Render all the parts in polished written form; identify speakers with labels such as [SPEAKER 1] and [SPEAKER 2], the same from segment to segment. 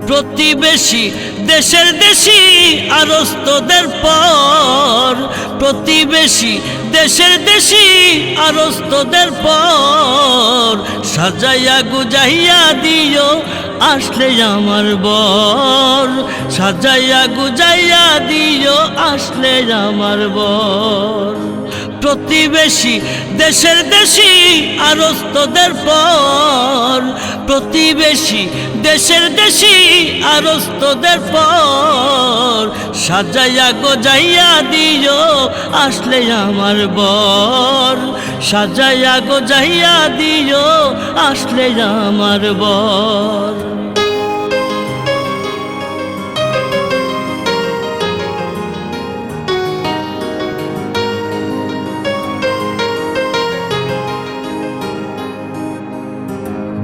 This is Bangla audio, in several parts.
[SPEAKER 1] প্রতিবেশী দেশের দেশি আরস্তদের পর, প্রতিবেশী দেশের দেশি আরস্তদের পর, সাজাইয়া গুজাইয়া দিও আসলে আমার বর, সাজাইয়া গুজাইয়া দিও আসলে আমার বর। প্রতিবেশী দেশের দেশি আরস্তদের পর, প্রতিবেশী দেশের দেশি আরস্তদের পর, সাজাইয়া গোজাইয়া দিও আসলে আমার বর, সাজাইয়া গোজাইয়া দিও আসলে আমার বর।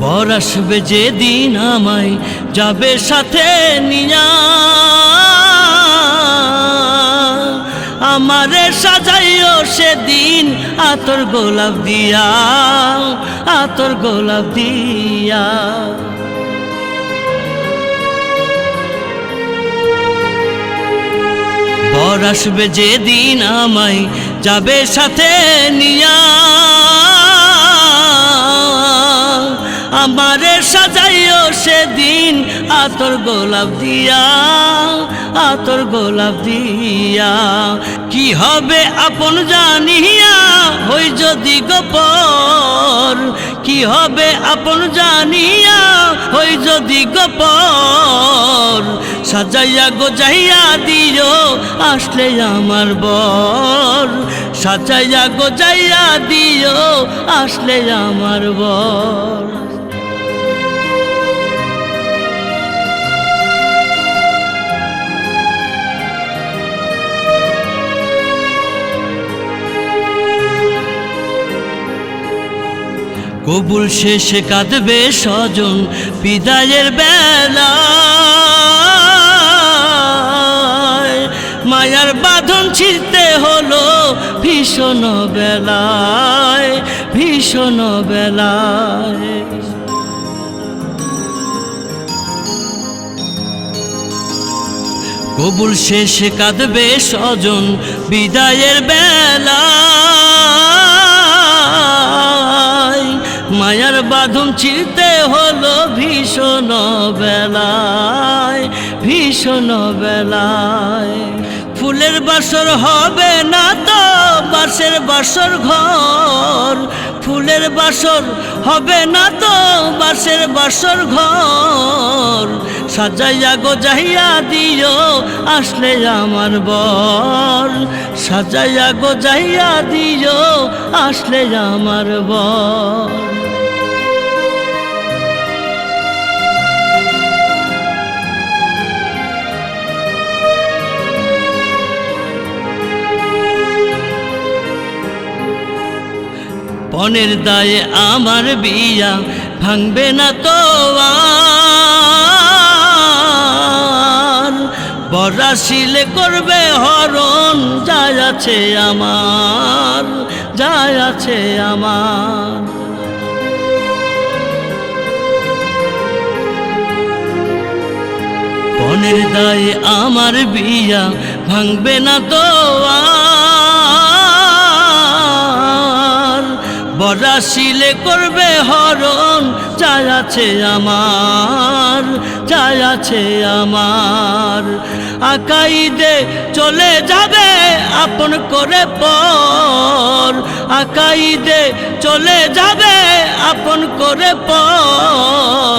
[SPEAKER 1] বর আসবে যেদিন আমায় যাবে সাথে নিয়া, আমারে সাজাইও সেদিন আতর গোলাপ দিয়া, আতর গোলাপ দিয়া। বর আসবে যেদিন আমায় যাবে সাথে নিয়া, আমারে সাজাইও সেদিন আতর গোলাপ দিয়া, আতর গোলাপ দিয়া। কি হবে আপন জানিয়া হই যদি গোপর, কি হবে আপন জানিয়া হই যদি গোপর, সাজাইয়া গোজাইয়া দিও আসলে আমার বর, সাজাইয়া গোজাইয়া দিও আসলে আমার বর। কবুল শেষে কাঁদবে স্বজন বিদায়ের বেলা, মায়ার বাঁধন ছিঁড়তে হলো ভীষণ বেলায়, ভীষণ বেলায়। কবুল শেষে কাঁদবে স্বজন বিদায়ের বেলা, মায়ার বাঁধন ছিঁড়তে হলো ভীষণ বেলায়, ভীষণ বেলায়। ফুলের বাসর হবে না তো বাঁশের বাসর ঘর, ফুলের বাসর হবে না তো বাঁশের বাসর ঘর, সাজাইয়া গোজাইয়া দিও আসলে আমার বর, সাজাইয়া গোজাইয়া দিও আসলে আমার বর। পনের দায়ে আমার বিয়া ভাঙবে না তো আর, বর আসিলে করবে হরণ যায় আছে আমার, যায় আছে আমার। পনের দায়ে আমার বিয়া ভাঙবে না তো আর, বর আসিলে করবে হরণ যায় আছে আমার, যায় আছে আমার। আকাইদে চলে যাবে আপন করে পর, আকাইদে চলে যাবে আপন করে পর,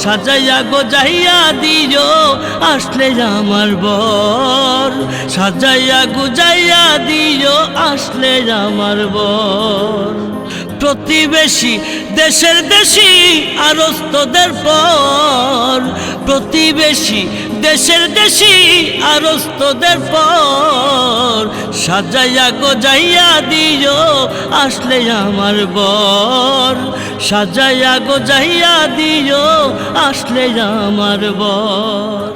[SPEAKER 1] সাজাইয়া গোজাইয়া দিও আসলে আমার বর, সাজাইয়া গুজাইয়া দিও আসলে আমার বর। প্রতিবেশী দেশের দেশি আরস্তদের পর, প্রতিবেশী দেশের দেশি আরস্তদের পর, সাজাইয়া গোজাইয়া দিও আসলে আমার বর, সাজাইয়া গোজাইয়া দিও আসলে আমার বর।